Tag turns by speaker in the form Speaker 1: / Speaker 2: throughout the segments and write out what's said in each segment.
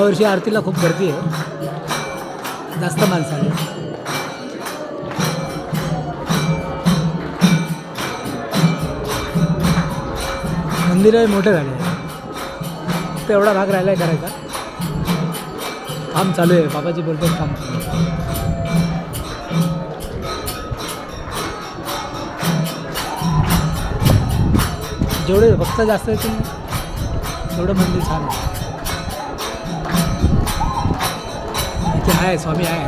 Speaker 1: यावर्षी आरतीला खूप गर्दी आहे, जास्त माणसं आली. मंदिर मोठं झालं आहे, फक्त एवढा भाग राहिला आहे करायचा. काम चालू आहे, बाबाजी बोलतात काम चालू आहे. जेवढे भक्त जास्त येतील तेवढं मंदिर छान आहे. इथे आहे स्वामी आहे.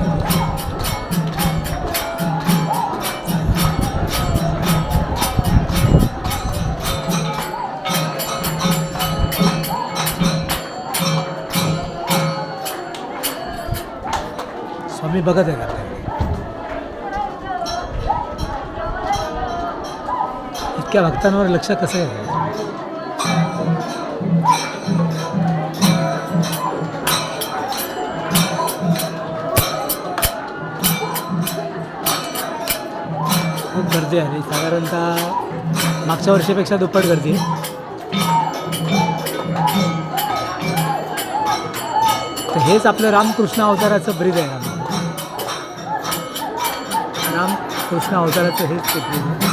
Speaker 1: स्वामी बघत आहे आपल्याकडे. इतक्या भक्तांवर लक्ष कसं आहे. खूप गर्दी आहे, साधारणतः मागच्या वर्षीपेक्षा दुप्पट गर्दी आहे. तर हेच आपलं रामकृष्ण अवताराचं ब्रिज आहे. रामकृष्ण अवताराचं हेच ते ब्रिज आहे.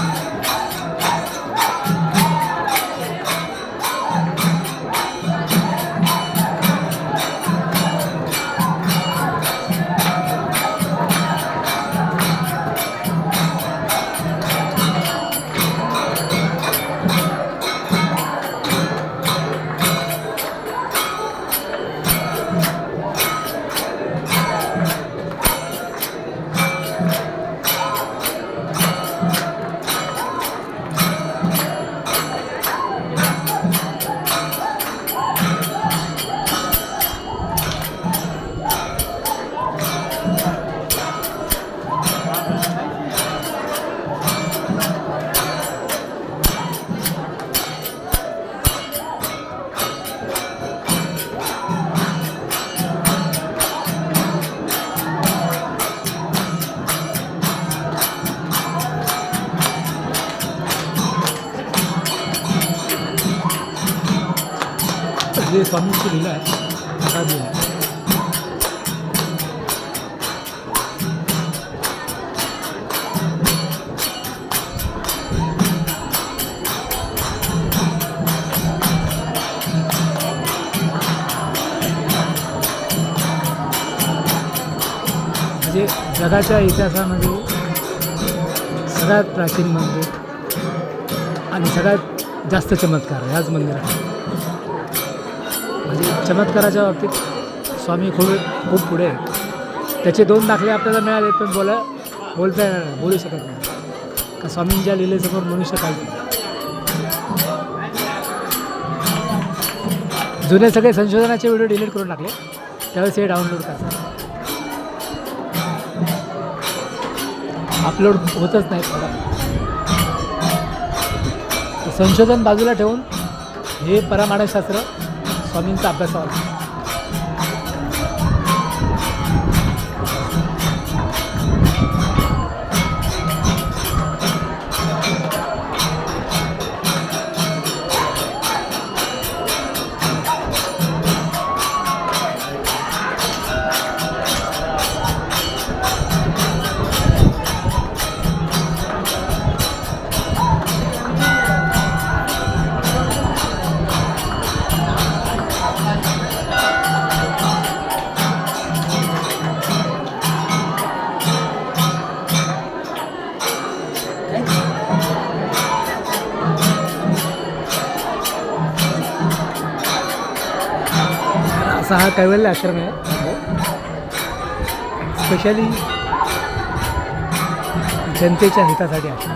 Speaker 1: हे स्वामींची लीला आहे, आहे. म्हणजे जगाच्या इतिहासामध्ये सगळ्यात प्राचीन मंदिर आणि सगळ्यात जास्त चमत्कार ह्याच मंदिरात. म्हणजे चमत्काराच्या बाबतीत स्वामी खूप पुढे आहे. त्याचे 2 दाखले आपल्याला मिळाले, पण बोलता येणार नाही, बोलू शकत नाही. का स्वामींच्या लीलेसमोर मनुष्य काहीच नाही. जुने सगळे संशोधनाचे व्हिडिओ डिलीट करून टाकले, त्यावेळेस हे डाउनलोड करतात. अपलोड होतच नाही. संशोधन बाजूला ठेवून हे परमाणुशास्त्र स्वामींचा अभ्यासावर. असा हा कैवल्य आश्रम आहे, स्पेशली जनतेच्या हितासाठी आहे.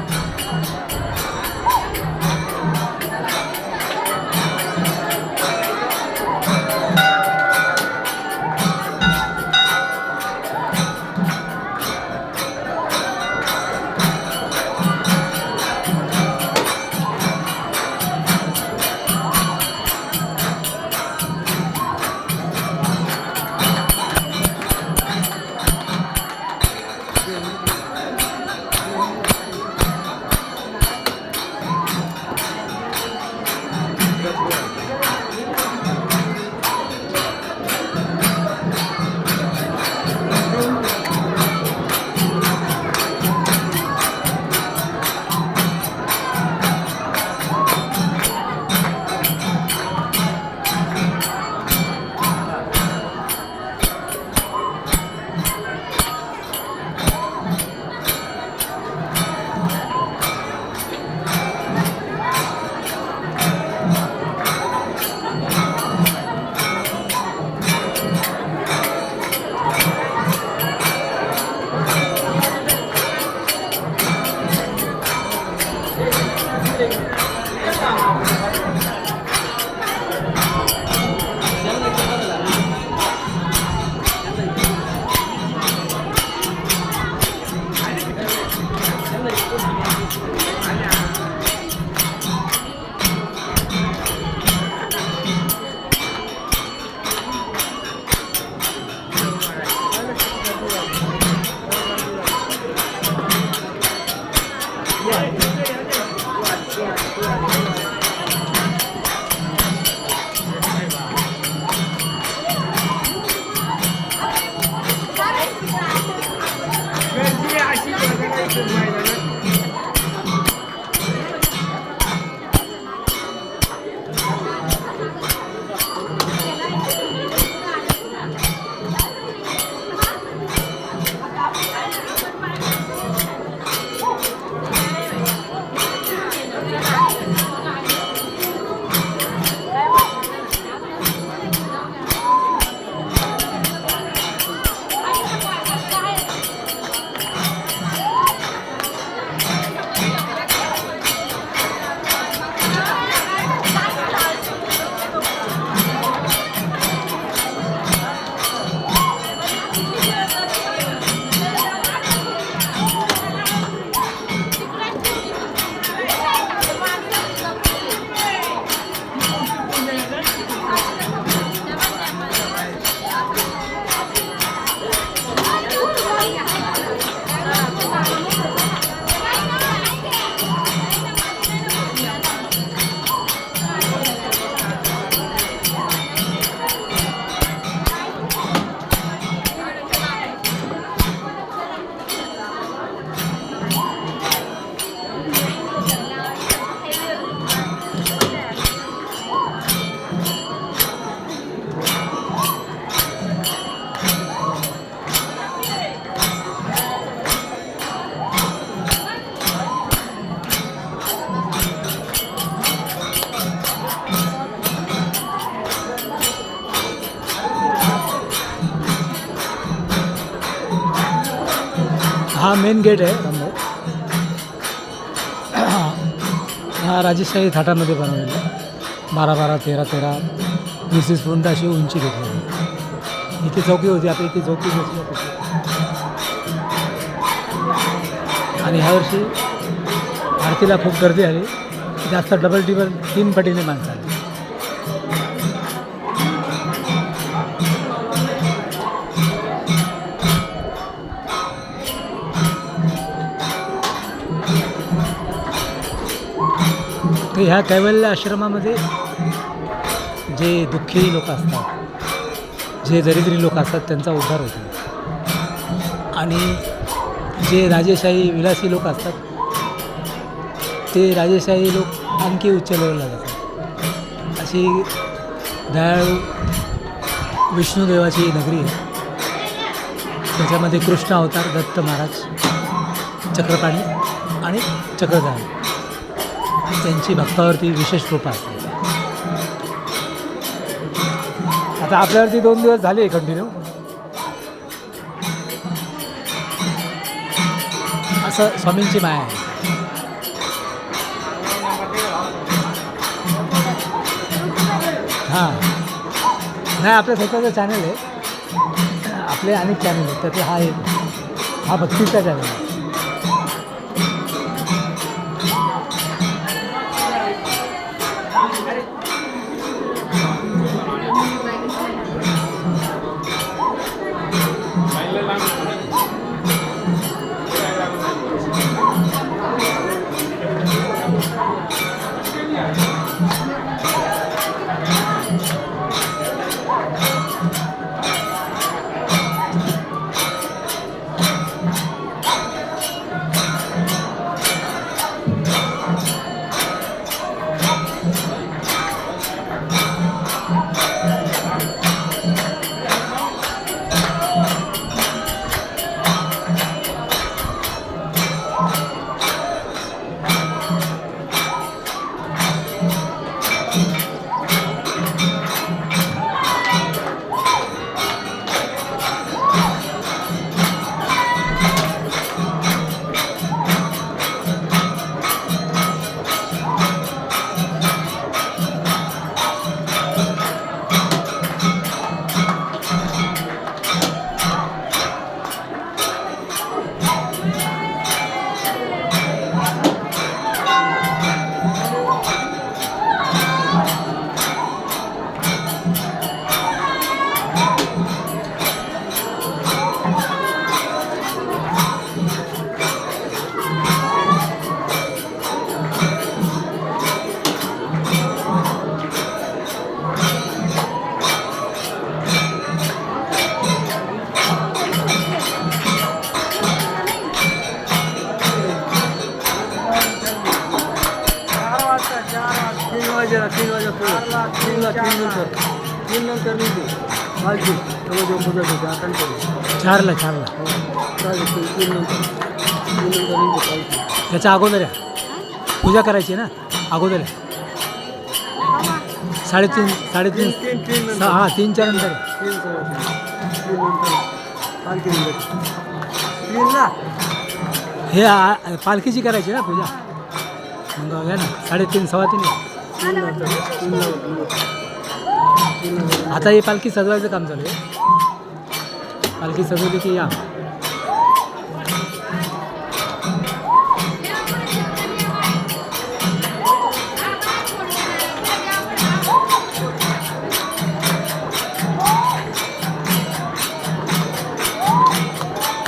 Speaker 1: हा मेन गेट आहे रामभाऊ. हा राजेशाही थाटामध्ये बनवलेला आहे. 12-12, 13-13, 20-20 फूट अशी उंची घेतली. इथे चौकी होती, आता इथे चौकी बसली. आणि ह्यावर्षी आरतीला खूप गर्दी आली. जास्त डबल 3 पटीने माणसं आली. तर ह्या कैवल्य आश्रमामध्ये जे दुःखी लोक असतात, जे दरिद्री लोक असतात त्यांचा उद्धार होतो. आणि जे राजेशाही विलासी लोक असतात ते राजेशाही लोक आणखी उच्च लेवलला जातात. अशी दयाळू विष्णुदेवाची नगरी आहे. त्याच्यामध्ये कृष्ण अवतार, दत्त महाराज, चक्रपाणी आणि चक्रधारी त्यांची भक्तावरती विशेष कृपा असते. आता आपल्यावरती 2 दिवस झाले कंटिन्यू. असं स्वामींची माया आहे. हां, नाही आपल्या स्वतःचं चॅनल आहे. आपले अनेक चॅनल आहेत, त्यातला हा भक्तीचा चॅनल आहे. चारला त्याच्या अगोदर आहे पूजा करायची ना, अगोदर आहे 3:30 हां 3-4 नंतर हे पालखीची करायची ना पूजा. मग घ्या ना 3:30 3:15. आता ही पालखी सजवायचं काम चालू आहे. पालखी सजवली की या.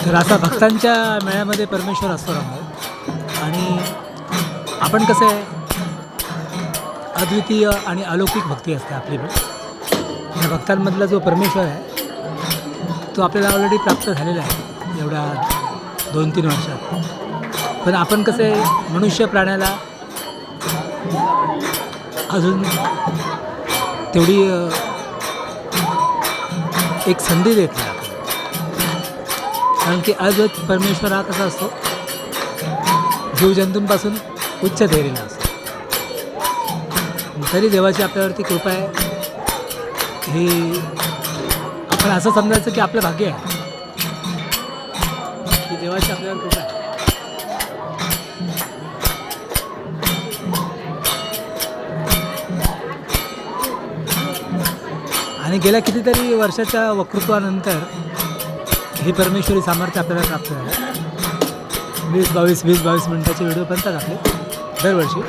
Speaker 1: तर असा भक्तांच्या मेळ्यामध्ये परमेश्वर असतो रामभाऊ. आणि आपण कसं आहे, अद्वितीय आणि अलौकिक भक्ती असते आपली. या भक्तांमधला जो परमेश्वर आहे तो आपल्याला ऑलरेडी प्राप्त झालेला आहे एवढ्या 2-3 वर्षात. पण आपण कसं आहे, मनुष्य प्राण्याला अजून तेवढी एक संधी देत नाही. कारण की अद्वैत परमेश्वर हा कसा असतो, जीवजंतूंपासून उच्च धैर्याला असतो. तरी देवाची आपल्यावरती कृपा आहे. हे आपण असं समजायचं की आपलं भाग्य आहे की देवा देवाची आपल्यावर कृपा आहे. आणि गेल्या कितीतरी वर्षाच्या वक्तृत्वानंतर ही परमेश्वरी सामर्थ्य आपल्याला प्राप्त झालं. 20-22 मिनिटाचे व्हिडिओ बनतात आपले दरवर्षी.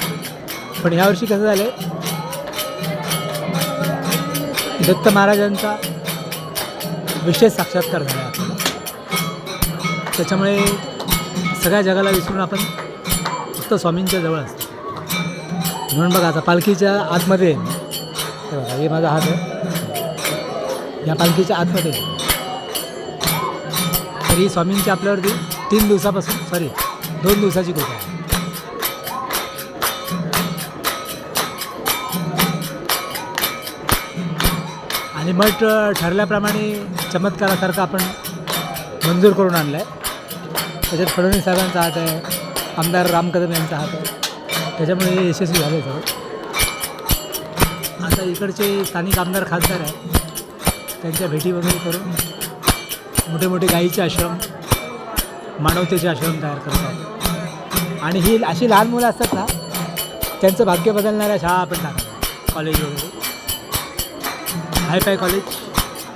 Speaker 1: पण ह्यावर्षी कसं झालं आहे, दत्त महाराजांचा विशेष साक्षात्कार झाला आपल्याला. त्याच्यामुळे सगळ्या जगाला विसरून आपण फक्त स्वामींच्या जवळ असतो. म्हणून बघा आता पालखीच्या आतमध्ये हे बघा, हे माझा हात आहे, या पालखीच्या आतमध्ये तरी स्वामींची आपल्यावरती 2 दिवसाची कृपा आहे. आणि मठ ठरल्याप्रमाणे चमत्कारासारखं आपण मंजूर करून आणलं आहे. त्याच्यात फडणवीस साहेबांचा हात आहे, आमदार राम कदम यांचा हात आहे. त्याच्यामुळे हे यशस्वी झाले सगळं. आता इकडचे स्थानिक आमदार खासदार आहे, त्यांच्या भेटी वगैरे करून मोठे मोठे गाईचे आश्रम, मानवतेचे आश्रम तयार करतात. आणि ही अशी लहान मुलं असतात ना, त्यांचं भाग्य बदलणाऱ्या शाळा आपण टाकतो, कॉलेज वगैरे, हायफाय कॉलेज,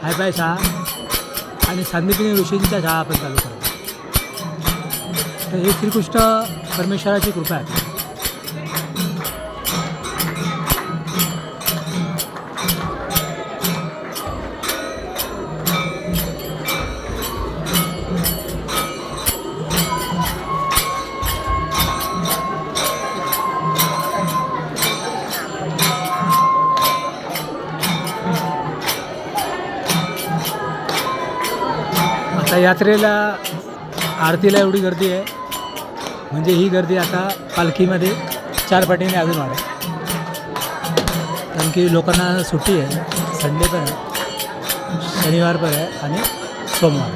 Speaker 1: हायफाय शाळा आणि सांदीपनी ऋषींच्या शाळा आपण चालू करतो. तर हे श्रीकृष्ण परमेश्वराची कृपा आहे. आता यात्रेला, आरतीला एवढी गर्दी आहे, म्हणजे ही गर्दी आता पालखीमध्ये 4 पटीने अजून वाढेल. कारण की लोकांना सुट्टी आहे, संडे पण आहे, शनिवार पण आहे आणि सोमवार.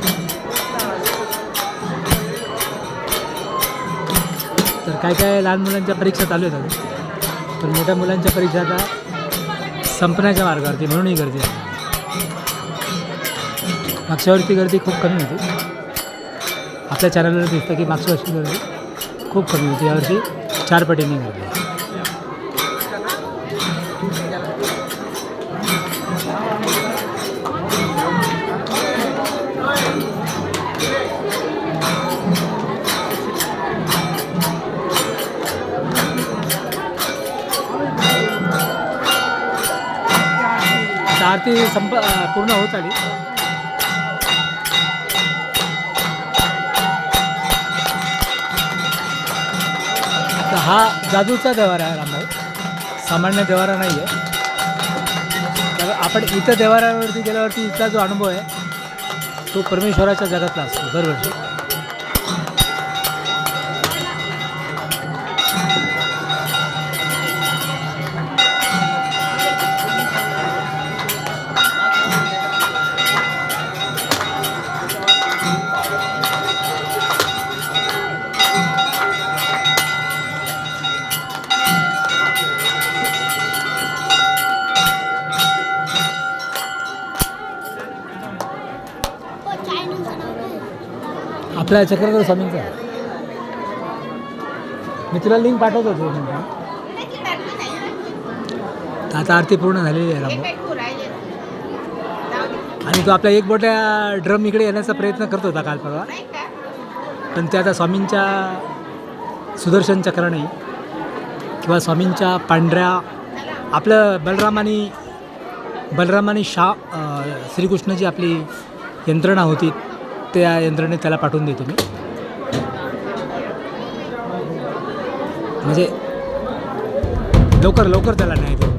Speaker 1: तर काय काय लहान मुलांच्या परीक्षा चालू आहेत अजून, तर मोठ्या मुलांच्या परीक्षा आता संपण्याच्या मार्गावरती, म्हणून ही गर्दी आहे. मागच्या वर्षी गर्दी खूप कमी होती. आपल्या चॅनलवर दिसतं की मागच्या वर्षी गर्दी खूप कमी होती, यावर्षी 4 पटीने गर्दी. आरती पूर्ण होत आली. तर हा जादूचा देवारा आहे रामभाऊ, सामान्य देवारा नाही आहे. तर आपण इथं देवाऱ्यावरती गेल्यावरती इथला जो अनुभव आहे तो परमेश्वराच्या जगातला असतो दरवर्षी. आपल्या चक्रधर स्वामींचा आहे. मी तुला लिंक पाठवत होतो. आता आरती पूर्ण झालेली आहे रामभाऊ. आणि तो आपला एक मोठ्या ड्रम इकडे येण्याचा प्रयत्न करत होता काल परवा, पण ते आता स्वामींच्या सुदर्शन चक्राने किंवा स्वामींच्या पांढऱ्या, आपलं बलरामानी श्रीकृष्णाची आपली यंत्रणा होती, त्या यंत्रणेत त्याला पाठवून देतो मी. म्हणजे लवकर त्याला न्याय देतो.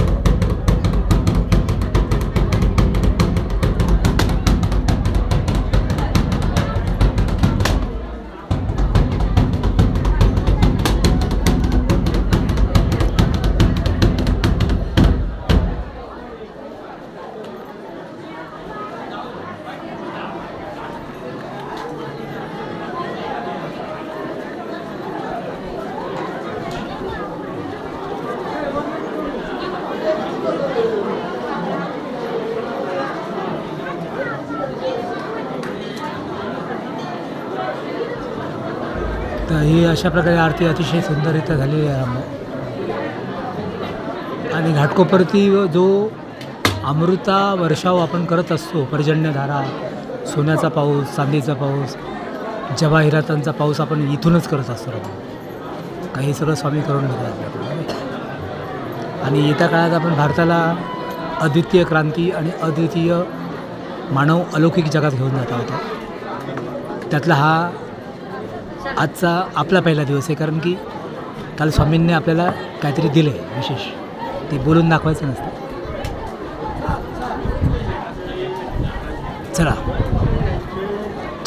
Speaker 1: तर ही अशा प्रकारे आरती अतिशय सुंदररित्या झालेली आहे आम्हाला. आणि घाटकोपरती जो अमृता वर्षाव आपण करत असतो, पर्जन्यधारा, सोन्याचा पाऊस, चांदीचा पाऊस, जवाहिरातांचा पाऊस आपण इथूनच करत असतो. काही सगळं स्वामी करून घेतात आपल्याकडून. आणि येत्या काळात आपण भारताला अद्वितीय क्रांती आणि अद्वितीय मानव अलौकिक जगात घेऊन जात आहोत. त्यातला हा आजचा आपला पहिला दिवस आहे, कारण की काल स्वामींनी आपल्याला काहीतरी दिलं आहे विशेष, ते बोलून दाखवायचं नसतं. चला,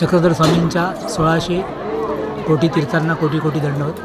Speaker 1: चक्रधर स्वामींच्या 1600 कोटी तीर्थांना कोटी कोटी दंडवत.